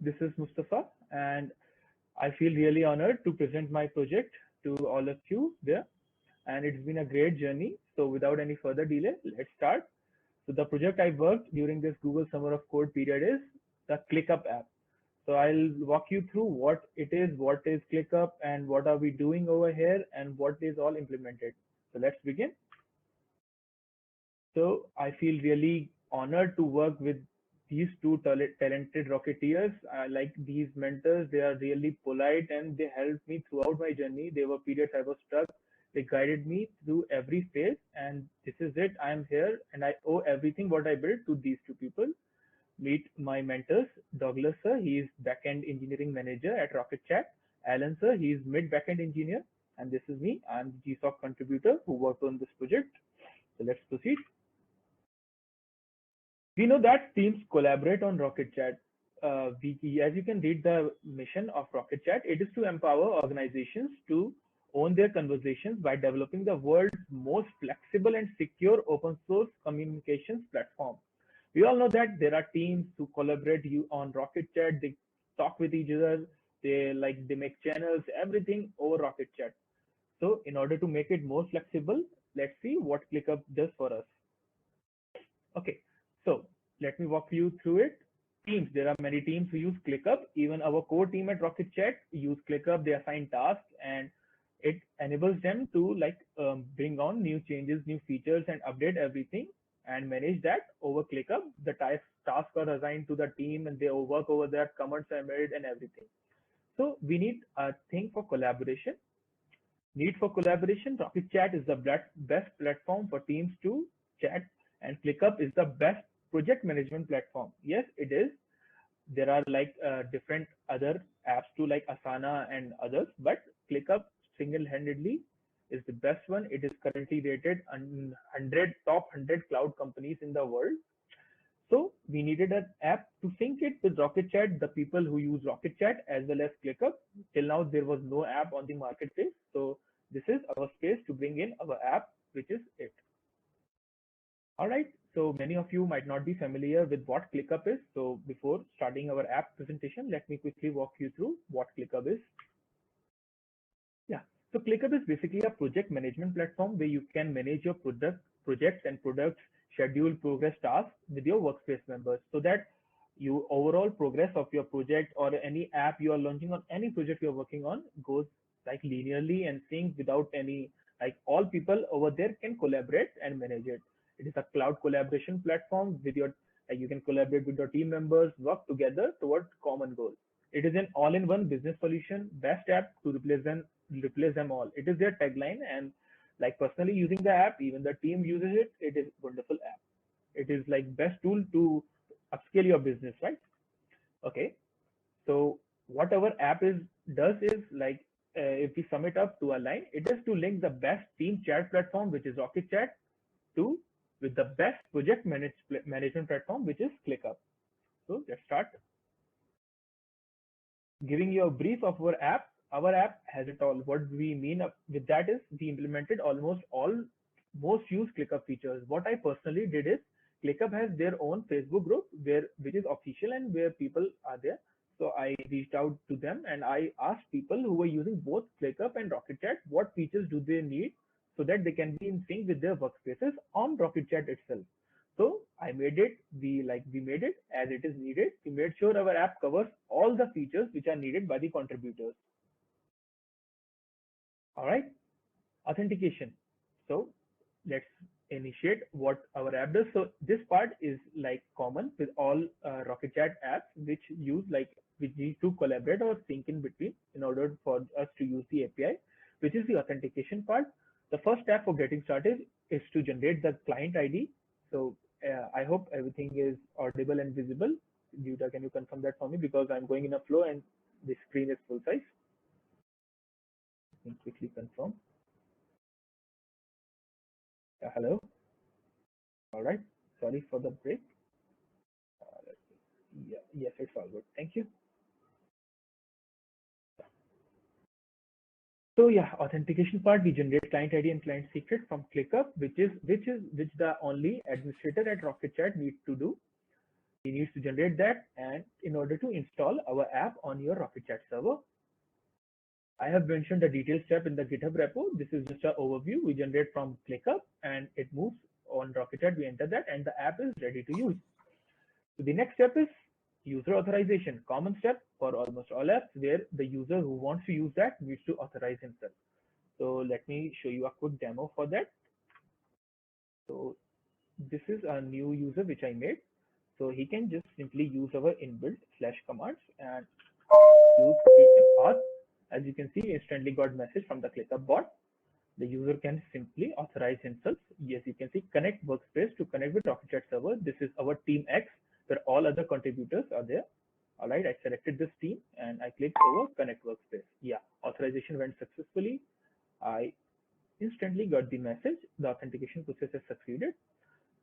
this is Mustafa, and I feel really honored to present my project to all of you there. And it's been a great journey. So without any further delay, let's start. So the project I worked during this Google Summer of Code period is the ClickUp app. So I'll walk you through what is ClickUp, and what are we doing over here, and what is all implemented. So let's begin. So I feel really honored to work with these two talented Rocketeers. I like these mentors. They are really polite and they helped me throughout my journey. There were periods I was stuck. They guided me through every phase, and this is it. I am here and I owe everything what I built to these two people. Meet my mentors, Douglas sir. He is backend engineering manager at Rocket.Chat. Alan sir, he is mid backend engineer. And this is me. I'm the GSOC contributor who worked on this project. So let's proceed. We know that teams collaborate on Rocket.Chat. As you can read the mission of Rocket.Chat, it is to empower organizations to own their conversations by developing the world's most flexible and secure open source communications platform. We all know that there are teams who collaborate on Rocket.Chat. They talk with each other. They make channels, everything over Rocket.Chat. So in order to make it more flexible, let's see what ClickUp does for us. Okay, so let me walk you through it. Teams, there are many teams who use ClickUp. Even our core team at Rocket.Chat use ClickUp. They assign tasks, and it enables them to bring on new changes, new features, and update everything and manage that over ClickUp. The tasks are assigned to the team, and they work over there. Comments are made and everything. So we need a thing for collaboration. Need for collaboration. Rocket.Chat is the best platform for teams to chat, and ClickUp is the best project management platform. Yes, it is. There are different other apps too, like Asana and others, but ClickUp single-handedly is the best one. It is currently rated on top 100 cloud companies in the world. So we needed an app to sync it with Rocket.Chat, the people who use Rocket.Chat as well as ClickUp. Till now, there was no app on the marketplace. So this is our space to bring in our app, which is it. All right, so many of you might not be familiar with what ClickUp is. So before starting our app presentation, let me quickly walk you through what ClickUp is. Yeah, so ClickUp is basically a project management platform where you can manage your projects and products, schedule progress tasks with your workspace members, so that you overall progress of your project or any app you are launching on any project you're working on goes linearly and sync without any, all people over there can collaborate and manage it. It is a cloud collaboration platform with your, you can collaborate with your team members, work together towards common goals. It is an all-in-one business solution, best app to replace them all. It is their tagline, and personally using the app, even the team uses it. It is a wonderful app. It is best tool to upscale your business, right? Okay. So what our app does is if we sum it up to a line, it is to link the best team chat platform, which is Rocket.Chat, with the best project management platform, which is ClickUp. So let's start. Giving you a brief of our app. Our app has it all. What we mean with that is we implemented almost all most used ClickUp features. What I personally did is ClickUp has their own Facebook group which is official and where people are there. So I reached out to them and I asked people who were using both ClickUp and Rocket.Chat what features do they need so that they can be in sync with their workspaces on Rocket.Chat itself. So I made it, we made it as it is needed. We made sure our app covers all the features which are needed by the contributors. All right, authentication. So let's initiate what our app does. So this part is common with all Rocket.Chat apps which which need to collaborate or sync in between in order for us to use the API, which is the authentication part. The first step for getting started is to generate the client ID. So I hope everything is audible and visible. Yuta, can you confirm that for me? Because I'm going in a flow and the screen is full size. Let me quickly confirm. Hello. All right. Sorry for the break. Yeah, yes, it's all good. Thank you. So yeah, authentication part, we generate client ID and client secret from ClickUp, which the only administrator at Rocket.Chat needs to do. he needs to generate that, and in order to install our app on your Rocket.Chat server. I have mentioned the detailed step in the GitHub repo. This is just an overview. We generate from ClickUp and it moves on Rocket.Chat. We enter that and the app is ready to use. So the next step is user authorization, common step for almost all apps where the user who wants to use that needs to authorize himself. So let me show you a quick demo for that. So this is a new user which I made. So he can just simply use our inbuilt / commands and use auth. As you can see, instantly got message from the ClickUp bot. The user can simply authorize himself. Yes, you can see connect workspace to connect with Rocket.Chat server. This is our team X where all other contributors are there. All right, I selected this team and I clicked over connect workspace. Yeah, authorization went successfully. I instantly got the message. The authentication process has succeeded.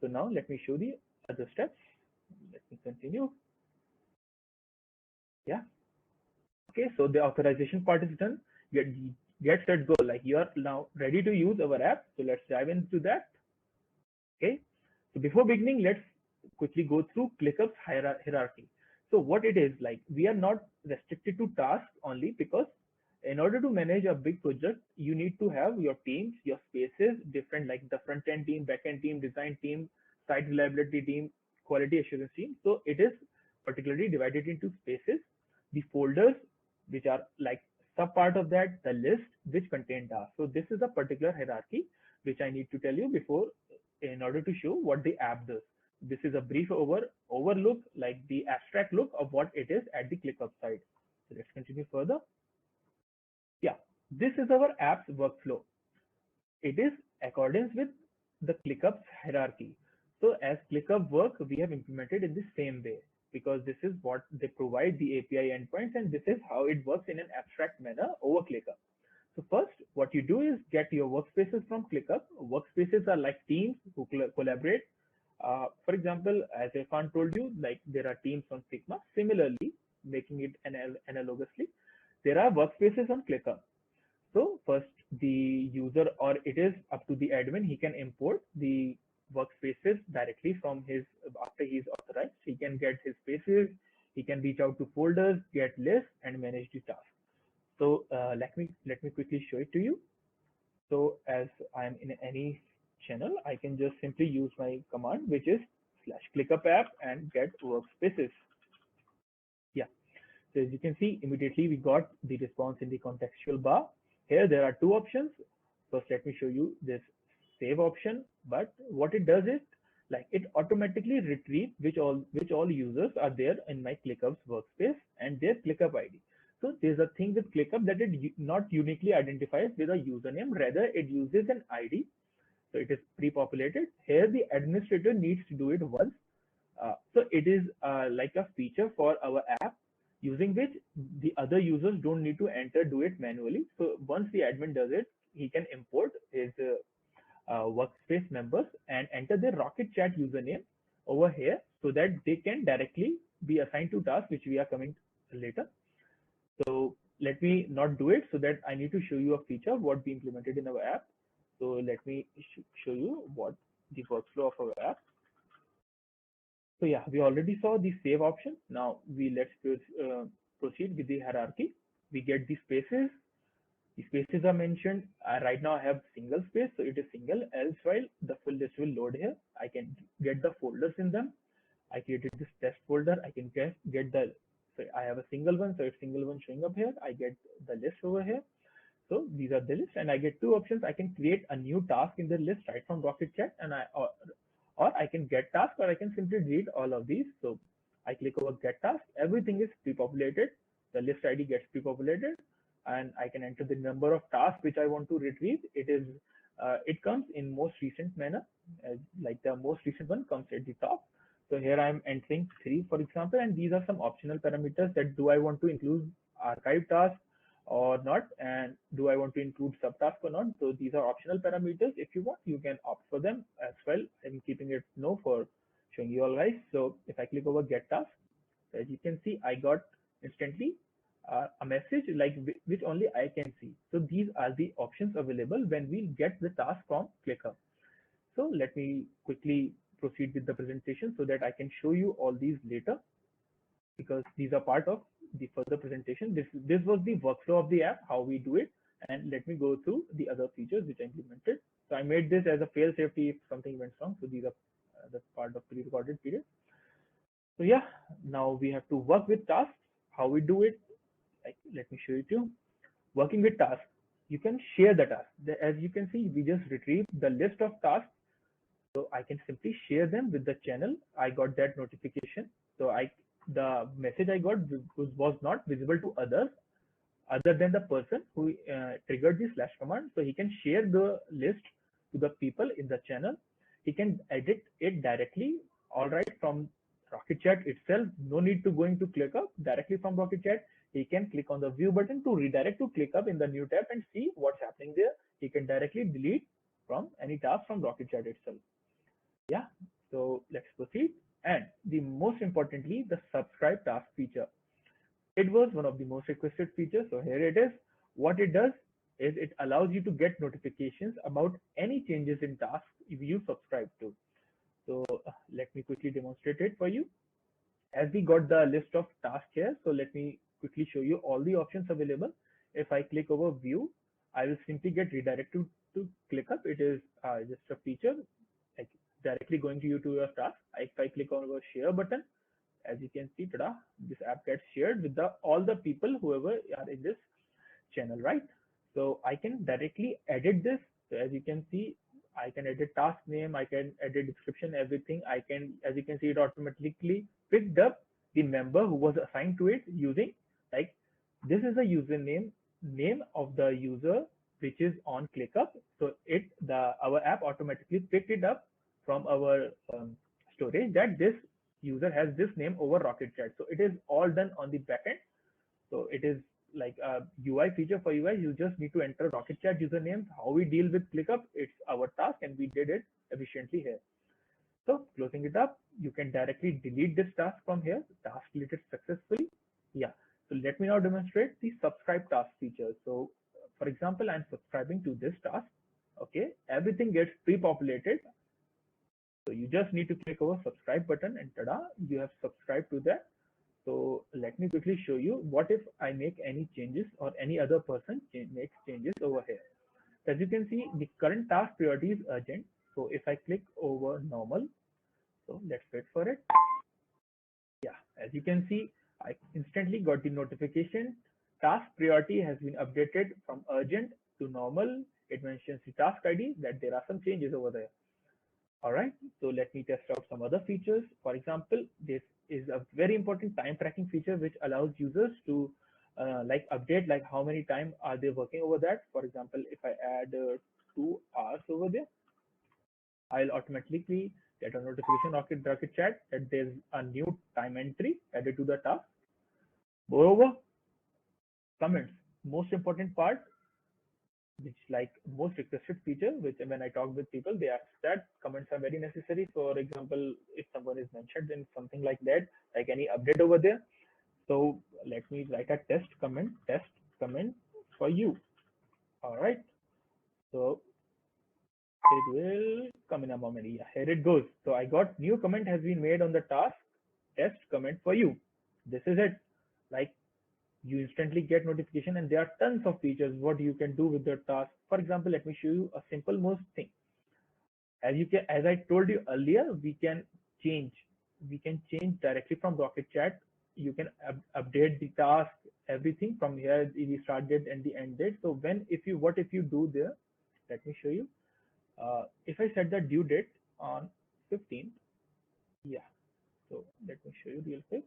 So now let me show the other steps. Let me continue. Yeah. Okay, so the authorization part is done. Get set go. Like you are now ready to use our app. So let's dive into that. Okay. So before beginning, let's quickly go through ClickUp's hierarchy. So what it is like, we are not restricted to tasks only because in order to manage a big project, you need to have your teams, your spaces, different like the front end team, back end team, design team, site reliability team, quality assurance team. So it is particularly divided into spaces, the folders, which are like sub part of that, the list which contain tasks. So this is a particular hierarchy which I need to tell you before in order to show what the app does. This is a brief overlook, like the abstract look of what it is at the ClickUp side. So let's continue further. Yeah, this is our app's workflow. It is accordance with the ClickUp's hierarchy. So as ClickUp work, we have implemented in the same way because this is what they provide the API endpoints and this is how it works in an abstract manner over ClickUp. So first, what you do is get your workspaces from ClickUp. Workspaces are like teams who collaborate. For example, as Hasan told you, like there are teams on Figma. Similarly, making it analogously, there are workspaces on ClickUp. So first, the user or it is up to the admin. He can import the workspaces directly from his after he's authorized. He can get his spaces. He can reach out to folders, get lists, and manage the tasks. So let me quickly show it to you. So as I'm in any channel, I can just simply use my command, which is /ClickUp app and get workspaces. Yeah. So as you can see, immediately we got the response in the contextual bar. Here there are two options. First, let me show you this save option. But what it does is like it automatically retrieves which all users are there in my ClickUp's workspace and their ClickUp ID. So there's a thing with ClickUp that it not uniquely identifies with a username, rather it uses an ID. So it is pre-populated. Here the administrator needs to do it once. So it is like a feature for our app using which the other users don't need to do it manually. So once the admin does it, he can import his workspace members and enter their Rocket.Chat username over here so that they can directly be assigned to tasks, which we are coming later. So let me not do it so that I need to show you a feature of what we implemented in our app. So let me show you what the workflow of our app. So yeah, we already saw the save option. Now let's proceed with the hierarchy. We get the spaces. The spaces are mentioned. Right now I have single space, so it is single. Else while the full list will load here, I can get the folders in them. I created this test folder. I can get the, so I have a single one, so it's single one showing up here. I get the list over here. So these are the list, and I get two options. I can create a new task in the list right from Rocket.Chat, and or I can get task, or I can simply delete all of these. So I click over get task. Everything is pre-populated. The list ID gets pre-populated, and I can enter the number of tasks which I want to retrieve. It comes in most recent manner, like the most recent one comes at the top. So here I'm entering 3, for example, and these are some optional parameters that do I want to include archive tasks or not, and do I want to include subtasks or not. So these are optional parameters. If you want, you can opt for them as well. I'm keeping it no for showing you all guys. So if I click over get task, as you can see, I got instantly a message like which only I can see. So these are the options available when we get the task from ClickUp. So let me quickly proceed with the presentation so that I can show you all these later, because these are part of the further presentation. This was the workflow of the app, how we do it, and let me go through the other features which I implemented. So I made this as a fail safety if something went wrong. So these are the part of pre-recorded period. So yeah, now we have to work with tasks. How we do it? Like, let me show you too. Working with tasks, you can share the task. As you can see, we just retrieve the list of tasks. So I can simply share them with the channel. I got that notification. So the message I got was not visible to others other than the person who triggered the slash command. So he can share the list to the people in the channel. He can edit it directly, all right, from Rocket.Chat itself. No need to going to ClickUp. Directly from Rocket.Chat, he can click on the view button to redirect to ClickUp in the new tab and see what's happening there. He can directly delete from any task from Rocket.Chat itself. Yeah, so let's proceed. And the most importantly, the subscribe task feature. It was one of the most requested features. So here it is. What it does is it allows you to get notifications about any changes in tasks if you subscribe to. So let me quickly demonstrate it for you. As we got the list of tasks here, so let me quickly show you all the options available. If I click over view, I will simply get redirected to ClickUp. It is just a feature like directly going to you to your task. If I click on the share button, as you can see, tada, this app gets shared with all the people whoever are in this channel, right? So I can directly edit this. So as you can see, I can edit task name, I can edit description, everything. I can, as you can see, it automatically picked up the member who was assigned to it using, like, this is the username name of the user which is on ClickUp. So our app automatically picked it up from our storage that this user has this name over Rocket.Chat. So it is all done on the backend. So it is like a UI feature for you guys. You just need to enter Rocket.Chat usernames. How we deal with ClickUp, it's our task, and we did it efficiently here. So closing it up, you can directly delete this task from here. Task deleted successfully. Yeah. So let me now demonstrate the subscribe task feature. So for example, I'm subscribing to this task. Okay, everything gets pre-populated. So you just need to click over subscribe button and tada, you have subscribed to that. So let me quickly show you what if I make any changes or any other person makes changes over here. As you can see, the current task priority is urgent. So if I click over normal, so let's wait for it. Yeah, as you can see, I instantly got the notification. Task priority has been updated from urgent to normal. It mentions the task ID that there are some changes over there. All right, so let me test out some other features. For example, this is a very important time tracking feature which allows users to like update like how many time are they working over that. For example, if I add 2 hours over there, I'll automatically get a notification Rocket.Chat that there's a new time entry added to the task. Moreover, comments, most important part, which like most requested feature, which when I talk with people, they ask that comments are very necessary. For example, if someone is mentioned in something like that, like any update over there. So let me write a test comment for you. All right. So it will come in a moment. Yeah, here it goes. So I got new comment has been made on the task test comment for you. This is it. Like you instantly get notification, and there are tons of features what you can do with the task. For example, let me show you a simple most thing. As I told you earlier, we can change directly from Rocket.Chat. You can update the task, everything from here, the start date and the end date. So what if you do there, let me show you. If I set the due date on 15th, yeah, so let me show you real quick.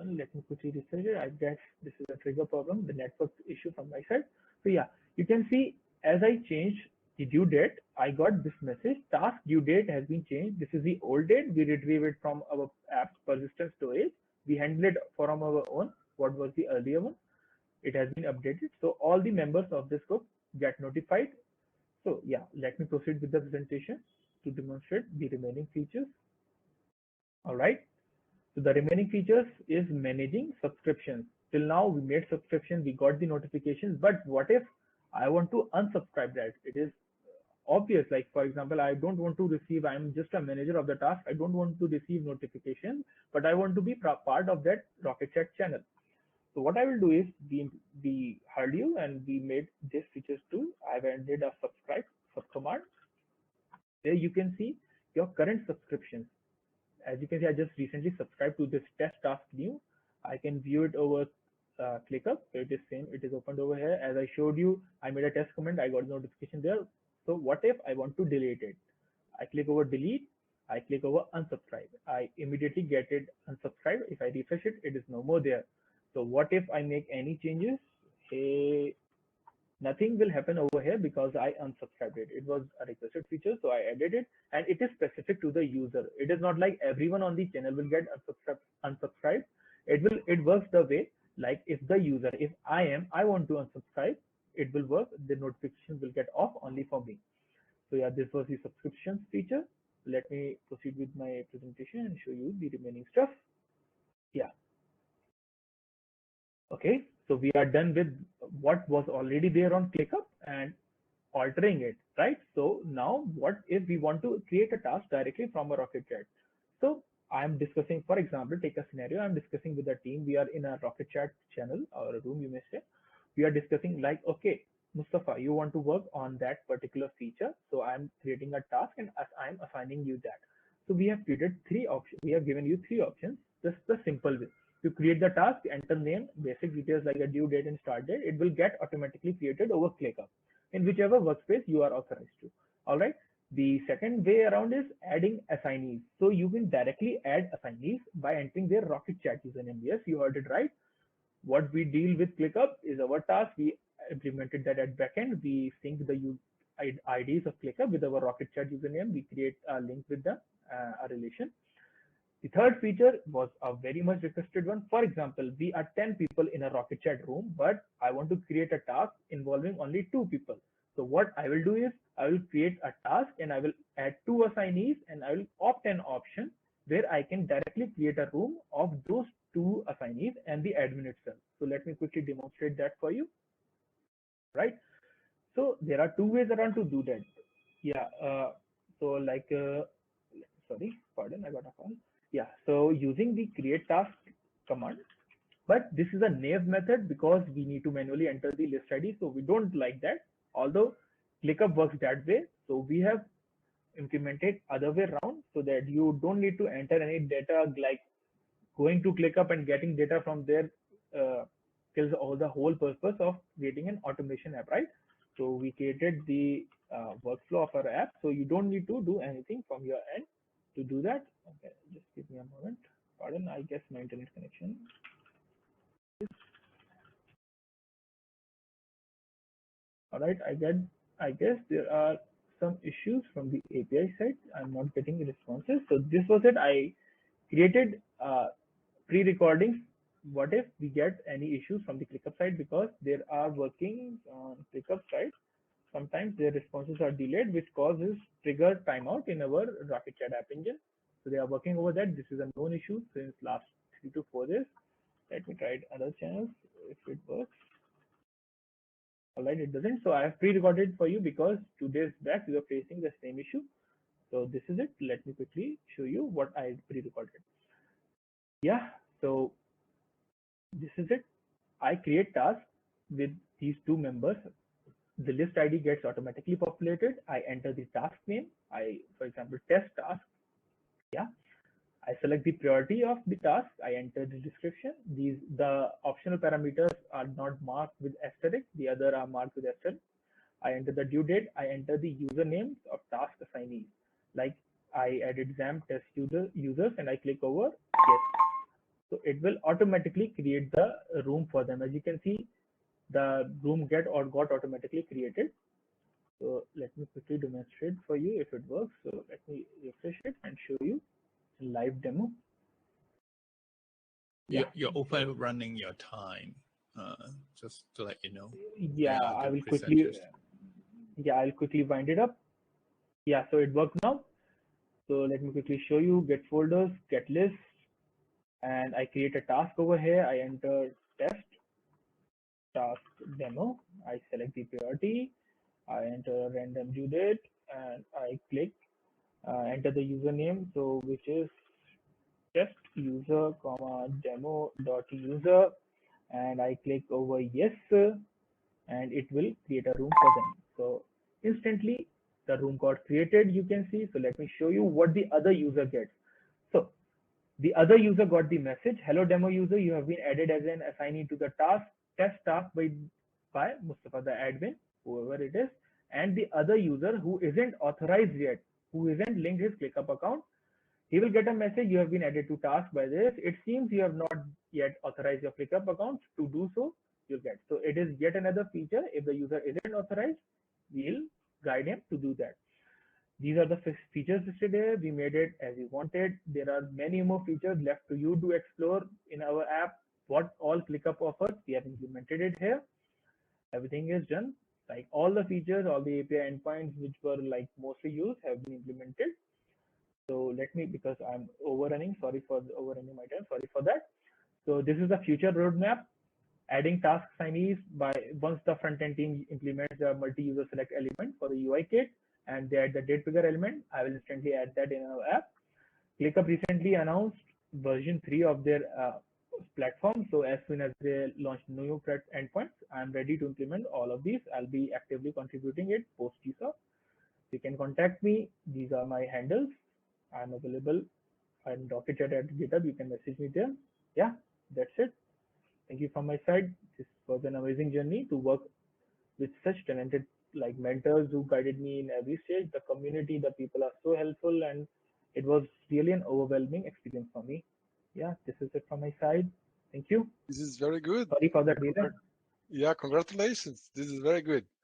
Let me quickly refresh it. I guess this is a trigger problem, the network issue from my side. So yeah, you can see as I changed the due date, I got this message, task due date has been changed. This is the old date. We retrieve it from our app's persistent storage. We handle it from our own. What was the earlier one? It has been updated. So all the members of this group get notified. So yeah, let me proceed with the presentation to demonstrate the remaining features. All right. So the remaining features is managing subscriptions. Till now we made subscription, we got the notifications, but what if I want to unsubscribe that? It is obvious. Like for example, I don't want to receive, I'm just a manager of the task, I don't want to receive notifications, but I want to be part of that Rocket.Chat channel. So what I will do is we heard you and we made this features too. I've added a subscribe command. There you can see your current subscriptions. As you can see, I just recently subscribed to this test task new. I can view it over ClickUp. So it is same. It is opened over here. As I showed you, I made a test comment. I got a notification there. So what if I want to delete it? I click over delete. I click over unsubscribe. I immediately get it unsubscribed. If I refresh it, it is no more there. So what if I make any changes? Hey, nothing will happen over here because I unsubscribed it. It was a requested feature, so I added it, and it is specific to the user. It is not like everyone on the channel will get unsubscribed. It works the way like if the user, if I want to unsubscribe, it will work. The notification will get off only for me. So yeah, this was the subscriptions feature. Let me proceed with my presentation and show you the remaining stuff. Yeah. Okay, so we are done with what was already there on ClickUp and altering it, right? So now what if we want to create a task directly from a Rocket.Chat? So I'm discussing, for example, take a scenario, I'm discussing with the team, we are in a Rocket.Chat channel or a room, you may say. We are discussing like, okay, Mustafa, you want to work on that particular feature. So I'm creating a task and I'm assigning you that. So we have created three options. We have given you three options, just the simple way. To create the task, enter name, basic details like a due date and start date. It will get automatically created over ClickUp in whichever workspace you are authorized to. All right. The second way around is adding assignees. So you can directly add assignees by entering their Rocket.Chat username. Yes, you heard it right. What we deal with ClickUp is our task. We implemented that at backend. We sync the IDs of ClickUp with our Rocket.Chat username. We create a link with them, a relation. The third feature was a very much requested one. For example, we are 10 people in a Rocket.Chat room, but I want to create a task involving only 2 people. So what I will do is I will create a task and I will add 2 assignees and I will opt an option where I can directly create a room of those 2 assignees and the admin itself. So let me quickly demonstrate that for you, right? So there are 2 ways around to do that. Yeah. So like, sorry, pardon, I got a call. Yeah. So using the create task command, but this is a naive method because we need to manually enter the list ID. So we don't like that. Although ClickUp works that way. So we have implemented other way around so that you don't need to enter any data like going to ClickUp and getting data from there kills all the whole purpose of creating an automation app, right? So we created the workflow of our app, so you don't need to do anything from your end to do that. Okay, just give me a moment. Pardon, I guess my internet connection. All right, I guess there are some issues from the API side. I'm not getting responses. So this was it. I created pre-recordings. What if we get any issues from the ClickUp side because there are workings on ClickUp side. Sometimes their responses are delayed, which causes trigger timeout in our Rocket.Chat app engine. So they are working over that. This is a known issue since last 3 to 4 days. Let me try it other channels if it works. All right, it doesn't. So I have pre-recorded for you because 2 days back we were facing the same issue. So this is it. Let me quickly show you what I pre-recorded. Yeah. So this is it. I create tasks with these 2 members. The list ID gets automatically populated. I enter the task name. For example, test task. Yeah. I select the priority of the task. I enter the description. The optional parameters are not marked with asterisk. The other are marked with asterisk. I enter the due date. I enter the usernames of task assignees. Like I added XAMPP test users and I click over yes. So it will automatically create the room for them. As you can see, the room got automatically created. So let me quickly demonstrate for you if it works. So let me refresh it and show you a live demo. Yeah. You're overrunning your time. Just to let you know. Yeah, I will quickly. Yeah, I'll quickly wind it up. Yeah, so it works now. So let me quickly show you get folders, get list, and I create a task over here. I enter test task demo. I select the priority. I enter random due date. and I click enter the username, so which is test user comma demo dot user, and I click over yes, and it will create a room for them. So instantly the room got created, you can see. So let me show you what the other user gets. So the other user got the message, hello demo user, you have been added as an assignee to the test task by Mustafa, the admin, whoever it is. And the other user who isn't authorized yet, who isn't linked his ClickUp account, he will get a message, you have been added to task by this. It seems you have not yet authorized your ClickUp account. To do so, you'll get. So it is yet another feature. If the user isn't authorized, we'll guide him to do that. These are the features listed here. We made it as we wanted. There are many more features left to you to explore in our app. What all ClickUp offers, we have implemented it here. Everything is done. Like all the features, all the API endpoints which were like mostly used have been implemented. So let me, because I'm overrunning, sorry for overrunning my time, sorry for that. So this is the future roadmap, adding task assignees by once the front-end team implements the multi-user select element for the UI kit and they add the date trigger element, I will instantly add that in our app. ClickUp recently announced version 3 of their platform. So as soon as they launch new endpoints, I'm ready to implement all of these. I'll be actively contributing it post GSA. You can contact me. These are my handles. I'm available on Rocket.Chat at GitHub. You can message me there. Yeah, that's it. Thank you from my side. This was an amazing journey to work with such talented like mentors who guided me in every stage. The community, the people are so helpful, and it was really an overwhelming experience for me. Yeah, this is it from my side. Thank you. This is very good. Sorry for the delay. Yeah, congratulations. This is very good.